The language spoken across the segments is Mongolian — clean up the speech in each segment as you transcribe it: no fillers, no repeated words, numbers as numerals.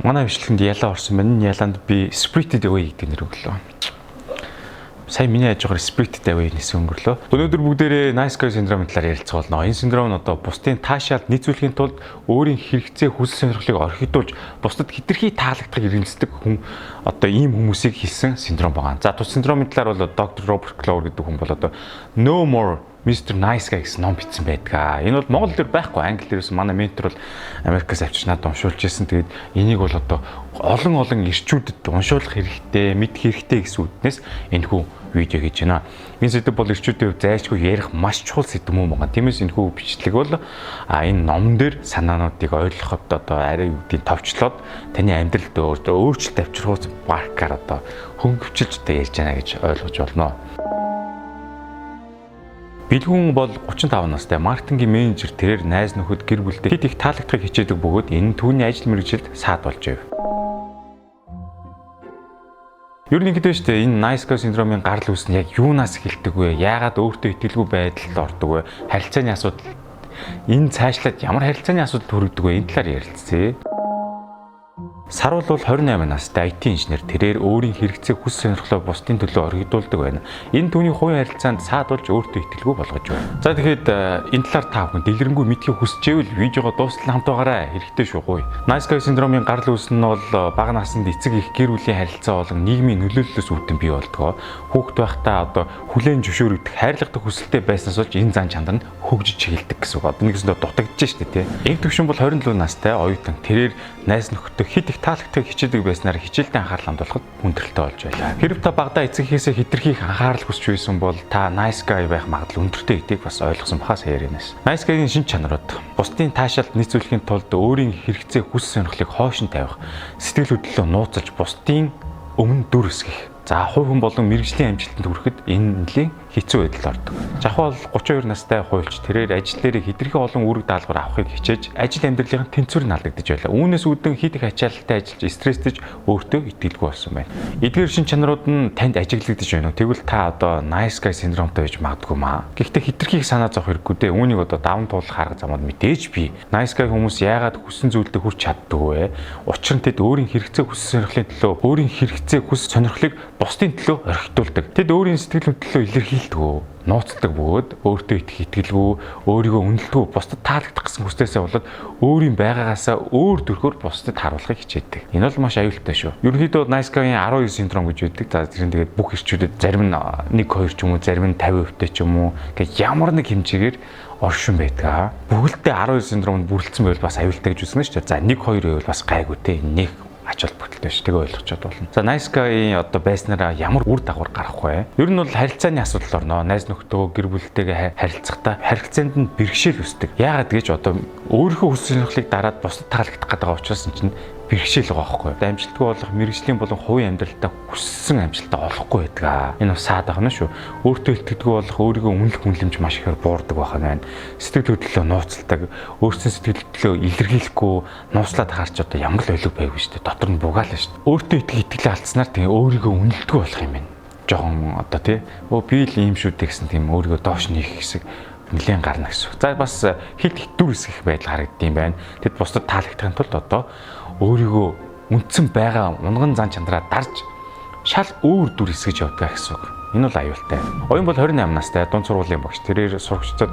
Манай бичлэгэнд ялаа орсон байна. Энэ ялаанд би Spirited Away гэдэг нэр өглөө. Сая миний хажуугаар Spirited Away нэс өнгөрлөө. Өнөөдөр бүгдээрээ Nice Guy syndrome талаар ярилцах болно. Энэ синдром нь одоо бусдын таашаалд нийцүүлэхийн тулд өөрийн хэрэгцээ хүсэл сонирхлыг орхидуулж бусдад хэтэрхий таалагдахыг эрмэлздэг хүн одоо ийм хүмүүсийг хэлсэн синдром байгаа. За тус синдромын талаар бол Dr. Robert Clover гэдэг хүн бол одоо No More Mr. Nice Guy гэсэн ном бичсэн байдаг. Энэ бол монгол дээр байхгүй, англи дээрээс манай ментор бол Америкаас авчирч надад уншуулж ирсэн. Тэгээд энийг бол одоо олон ирчүүдэд уншуулах хэрэгтэй, мэдэх хэрэгтэй гэсэн үднээс энэхүү видео хийж байна. Энэ сэдв бол ирчүүдийн хувьд зайлшгүй ярих маш чухал сэдв юм байна. Тиймээс энэхүү бичлэг бол энэ номон дээр санаануудыг ойлгоход одоо арай үүдийн товчлоод таны амьдралд өөрчлөлт авчрахуйц баркаар одоо хөнгөвчилж одоо ярьж байна гэж ойлгож болно. Бэлгүн бол 35 настай маркетингийн менежер, тэрээр найз нөхөд гэр бүлтэй хэд их таалагдахыг хичээдэг бөгөөд энэ түүний ажил мэргэжилд саад болж байв. Ерөнхийдөө шүү дээ энэ Nice Guy syndrome-ийн гарал үүс нь яг юунаас эхэлдэг вэ? Яагаад өөртөө итгэлгүй байдалд ордог вэ? Харилцааны асуудал энэ цаашлаад ямар харилцааны асуудал төрөгдөг вэ? Энэ талаар ярилцъя. Сарвал бол 28 настай IT инженер, тэрээр өөрийн хэрэгцээ хүс сонирхлоо бусдын төлөө орхидуулдаг байна. Энэ түүний хувийн харилцаанд саадулж өөртөө итгэлгүй болгож байна. За тэгэхэд энэ талаар та бүхэн дэлгэрэнгүй мэдхийг хүсчээвэл видеого дуустал хамтаагаарай, хэрэгтэй шүү гоё. Nice Guy syndrome-ийн гарал үүс нь бол бага наснд эцэг их гэр бүлийн харилцаа болон нийгмийн нөлөөллөөс үүдэн бий болдог. Хүүхэд байхдаа одоо хүлээн зөвшөөрөгдөх, хайрлагдах хүсэлтэй байснаас болж энэ зан чанар нь хөгжиж эхэлдэг гэсэн үг. Одоо нэгсэндээ дутагдж штэ тий. Эв төвшин бол 27 настай оюутан, тэрээр найз нөхдөд хэд их таалагдахыг хичээдэг байснаар хичээлдээ анхаарал хандуулахад хүндрэлтэй болж байлаа. Хэрэв та багадаа эцэгхээсээ хэтэрхийх анхаарал хүсч байсан бол та Nice Guy байх магадлал өндөртэй гэдгийг бас ойлгосон бахаас яринаас. Nice Guy-ийн шинж чанарууд: бусдын таашаалд нийцүүлэхийн тулд өөрийн хэрэгцээ хүс сонирхлыг хойш нь тавих, сэтгэл хөдлөлөө нууцлж бусдын өмнө дүр эсгэх. За хувь хүн болон мэргэжлийн амжилтанд хүрэхэд энэ нэлийн хэцүү байдалд ордог. Жахвал 32 настай хуульч, тэрээр ажил дээр хэтэрхий олон үүрэг даалгавар авахыг хичээж ажил амьдралын тэнцвэр нь алдагдаж байлаа. Үүнээс үүдэн хит их ачаалттай ажиллаж стресстэйж өөртөө итгэлгүй болсон байна. Эдгээр шин чанарууд нь танд ажиглагдаж байна уу? Тэгвэл та одоо Nice Guy syndrome-тэй байж магадгүй маа. Гэхдээ хэтэрхийг санаа зовох хэрэггүй дээ. Үүнийг одоо даван туулах арга замууд мэдээж бий. Nice Guy хүмүүс яагаад хүссэн зүйлдээ хүрч чаддаг вэ? Учир нь тэд өөрийн хэрэгцээ хүс сонирхлын төлөө өөрийн хэрэгцээ хүс сонирхлыг бусдын төлөө орхитуулдаг. Тэд өөрийн сэтгэл хөдлөлөө илэрхийлдэг, нууцлдаг бөгөөд өөртөө итгэлгүй, өөрийгөө үнэлдэг, бусдад таалагдах гэсэн хүслээсээ болоод өөрийн байгаагаасаа өөр төрхөөр бусдад харуулахыг хичээдэг. Энэ бол маш аюултай шүү. Ерөнхийдөө Nice Guy-ийн 12 синдром гэж байдаг. За тэрэн тэгээд бүх ирчүүдэд зарим нь 1-2 ч юм уу, зарим нь 50% ч юм уу гэх ямар нэг хэмжээгээр оршин байдаг. Бүгдээ 12 синдромд бүрэлдсэн байвал бас аюултай гэж үзнэ шүү дээ. За 1-2 байвал бас гайгүй те. Нэг ач холбогдолтой шүү. Тэгээ ойлгочод болно. За Nice Guy-ийн одоо байснараа ямар үр дагавар гарах вэ? Ер нь бол харилцааны асуудал орно. Найз нөхдөдөө гэр бүлтэйгээ харилцахдаа харилцаанд нь бэрхшээл үүсдэг. Яагаад гэж одоо өөрийнхөө хүсэл сонирхлыг дараад бусдад таалагдах гэдэг учраас энэ чинь бэрхшээл байгаа байхгүй. Амжилтгүй болох мэргэжлийн болон хувийн амьдралтаа хүссэн амжилтаа олохгүй байдаг. Энэ бас саад ахна шүү. Өөртөө итгэдэггүй болох өөрийгөө үнэлэх үнэлэмж маш ихээр буурдаг байна. Сэтгэл хөдлөлөө нууцлдаг, өөрсдийн сэтгэл хөдлөлөө илэрхийлэхгүй нууцлаад харч одоо ямар л ойлог байв шүү дээ. Дотор нь бугаалаа шүү. Өөртөө итгэлээ алдснаар тэгээ өөрийгөө үнэлдэггүй болох юм байна. Жохон одоо тий. Би л ийм шүү дээ гэсэн тийм өөрийгөө доош нээх хэсэг нэлээд гарна гэсэн. За бас хит их дүр эсгэх байдал харагдсан байна. Тэд бусдад таалагдахын тулд одоо өөрийгөө үндсэн байгаа унган зан чанараа дарж шал өөр дүр эсгэж явдаг гэсэн үг. Энэ бол аюултай. Оюун бол 28 настай дунд сургуулийн багш. Тэрээр сурагчдад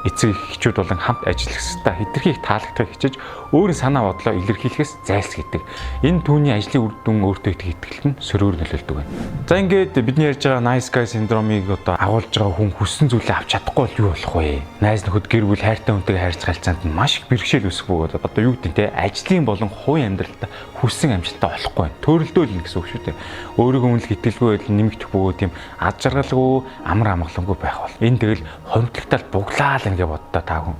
эцэг эхчүүд болон хамт ажиллагчдаа хэтэрхий их таалагдахыг хичээж өөрийн санаа бодлоо илэрхийлэхээс зайлсхийдэг. Энэ түүний ажлын үр дүн өөртөө итгэлт нь сөрөөр нөлөөлдөг байна. За ингээд бидний ярьж байгаа Nice Guy syndrome-ыг одоо агуулж байгаа хүн хүссэн зүйлээ авч чадахгүй бол юу болох вэ? Найз нөхөд гэр бүл хайртай хүнтэйгээ харьцах харилцаанд нь маш их бэрхшээл үүсэх бөгөөд одоо юу гэдэг те ажлын болон хувийн амьдралдаа хүссэн амжилтаа олохгүй байна. Төрөлдөөлнө гэсэн үг шүү дээ. Өөрийгөө үнэлэх итгэлгүй байдал нэмэгдэх бөгөөд тийм ад жаргалгүй амар амгалангүй байх бол энэ тэгэл хоригдтал буглаал ингээ боддоо та хүн.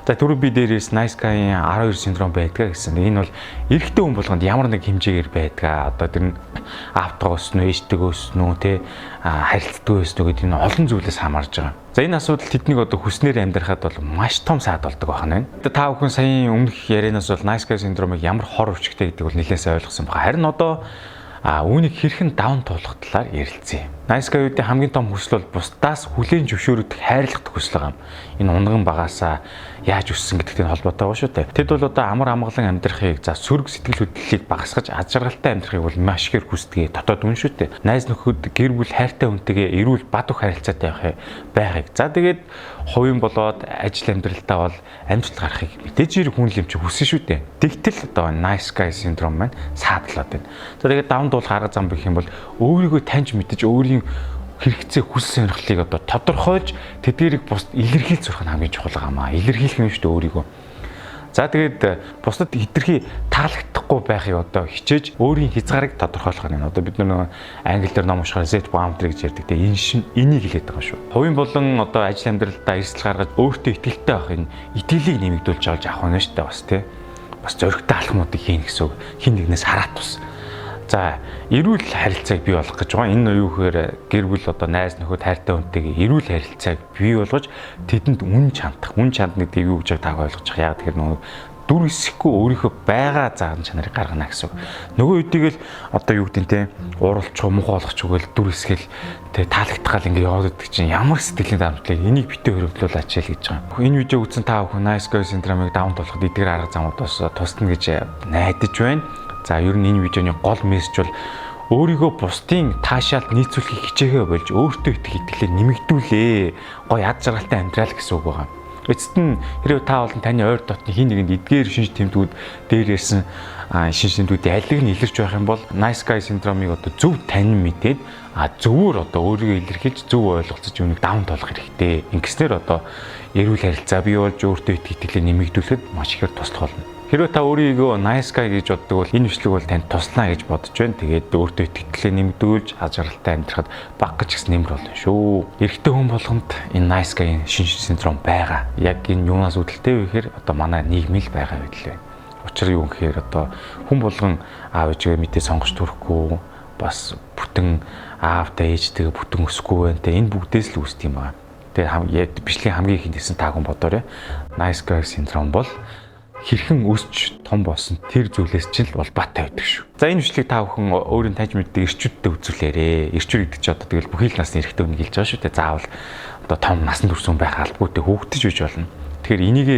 За түрүү би дээрээс Nice Guy-ийн 12 синдром байдгаа гэсэн. Энэ бол эрэгтэй хүн болгонд ямар нэг хэмжээгээр байдгаа. Одоо тэр нь автогоос нь, ээжтэйгөөс нь те харилцдаггүйс нь гэдэг энэ олон зүйлээс хамаарж байгаа. За энэ асуудал тэднийг одоо хүснээр амьдрахад бол маш том саад болдог байна. Та бүхэн саяын өмнөх ярианаас бол Nice Guy syndrome-ыг ямар хор өвчгтэй гэдэг бол нэлээсээ ойлгосон байна. Харин одоо Үүнийг хэрхэн даван туулах талаар ярилцъя. Nice guy-уудын хамгийн том хүсэл бол бусдаас хүлээн зөвшөөрөгдөх хайрлах хүсэл юм. Энэ унган багаасаа яаж өссөн гэдэгтэй холбоотой байгаа шүү дээ. Тэд бол одоо амар амгалан амьдрахыг, сөрөг сэтгэл хөдлөлийг багасгаж аж аргалтай амьдрахыг бол маш ихээр хүсдэг. Дотоод үн шүү дээ. Найз нөхөд гэр бүл хайртай хүнтэйгээ эрүүл бат бөх харилцаатай байхыг. За тэгээд хувийн болоод ажил амьдралдаа бол амжилт гарахыг мэдээж хэрэг хүн л юм чи хүссэн шүү дээ. Тэгтэл одоо nice guy syndrome маань саадлаад байна. За тэгээд даван туулах арга зам гэх юм бол өөрийгөө таньж мэдэж өөрийн хэрэгцээ хүсэл сонирхлыг одоо тодорхойлж тэдгэрийг бусд илэрхийлж сурах нь хамгийн чухал гамаа. Илэрхийлэх юм шүү дээ өөрийгөө. За тэгээд бусдад хитрхи таалагдахгүй байхыг одоо хичээж өөрийн хязгаарыг тодорхойлох нь. Одоо бид нэг англиар ном уншихаар set boundary гэж ярьдаг. Тэгээд энийг хэлээд байгаа шүү. Хувийн болон одоо ажил амьдралдаа эрсдэл гаргаж өөртөө итгэлтэй байхын итгэлийг нэмэгдүүлж авах нь шүү дээ бас тий. Бас зөрөгтэй алхмуудыг хийн гэсэн үг. Хин нэгнээс хараат тус. За, эрүүл харилцааг бий болгох гэж байгаа. Энэ нь юу гэхээр гэр бүл одоо найз нөхөд хайртай хүнтэйгээ эрүүл харилцааг бий болгож тэдэнд үн чандах. Үн чанд гэдэг юу гэж тааг ойлгож байгаа. Яг тэр нөгөө дүр эсэхгүй өөрийнхөө байгаа заан чанарыг гаргана гэсэн үг. Нөгөө үедийг л одоо юу гэдэг нь те уралч муухай болгоч өгөөл дүр эсгэл те таалагдтаал ингэ яваад идэх чинь ямар сэтгэлийн дарамтлыг энийг битээ хөрвүүлүүлээч л гэж байгаа. Энэ видео үзсэн та бүхэн nice guy syndrome-ыг даван туулахад эдгээр арга замуудаас тусна гэж найдаж байна. За ер нь энэ видеоны гол мессеж бол өөрийгөө бусдын таашаалд нийцүүлэхийг хичээгээ болж өөртөө итгэх итгэлээ нэмэгдүүлээ. Гоё ад жаргалтай амьдрал гэсэн үг байгаа. Эцэст нь хэрвээ та болон таны ойр дотны хин нэгэнд эдгээр шинж тэмдгүүд дээр ирсэн шинж тэмдгүүдийн алиг нь илэрч байх юм бол nice guy syndrome-ыг одоо зөв танин мэдээд зөвөр одоо өөрийгөө илэрхийлж зөв ойлголцож үүнийг даван туулах хэрэгтэй. Ингэснээр одоо эрүүл харилцаа бий болж өөртөө итгэх итгэлээ нэмэгдүүлэхэд маш ихээр туслах болно. Хэрвээ та өөрийгөө nice guy гэж боддог бол энэ бичлэг бол танд туслана гэж бодож байна. Тэгээд өөртөө итгэлээ нэмэгдүүлж аж аргалтай амьдрахад баг гэж гис нэмэр болно шүү. Эрэгтэй хүн болгонд энэ nice guy шинж синдром байгаа. Яг энэ юунаас үүдэлтэй вэ гэхээр одоо манай нийгмийн л байгаа байдал байна. Учир нь юу гэхээр одоо хүн болгон аав ээжгээ мэдээ сонгож төрөхгүй бас бүтэн аавтай ээжтэйгээ бүтэн өсөхгүй байна. Энэ бүгдээс л үүсдэг юм байна. Тэгээд бичлэгийн хамгийн ихэнд хэлсэн та хүн бодоорой. Nice guy syndrome бол хэрхэн өсч том болсон тэр зүйлээс ч л бол баттай байдаг шүү. За энэ бичлэгийг та бүхэн өөрийн таньж мэддэг эрчүүдтэй үзүүлээрэ. Эрчүүд гэдэг чинь одоо тэгэл бүхий л насны эрэгтэй хүн хэлж байгаа шүү дээ. Заавал одоо том насанд хүрсэн байх албагүйтэй хөөгдөж биж болно. Тэгэхээр энийг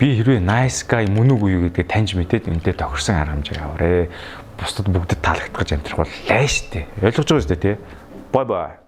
би хэрвээ nice guy мөн үгүй юу гэдгийг таньж мэдээд үүндээ тохирсон арга хэмжээг аваарэ. Бусдад бүгдэд таалагдах гэж амьдрах бол лай штэ. Ойлгож байгаа шүү дээ тий. Bye bye.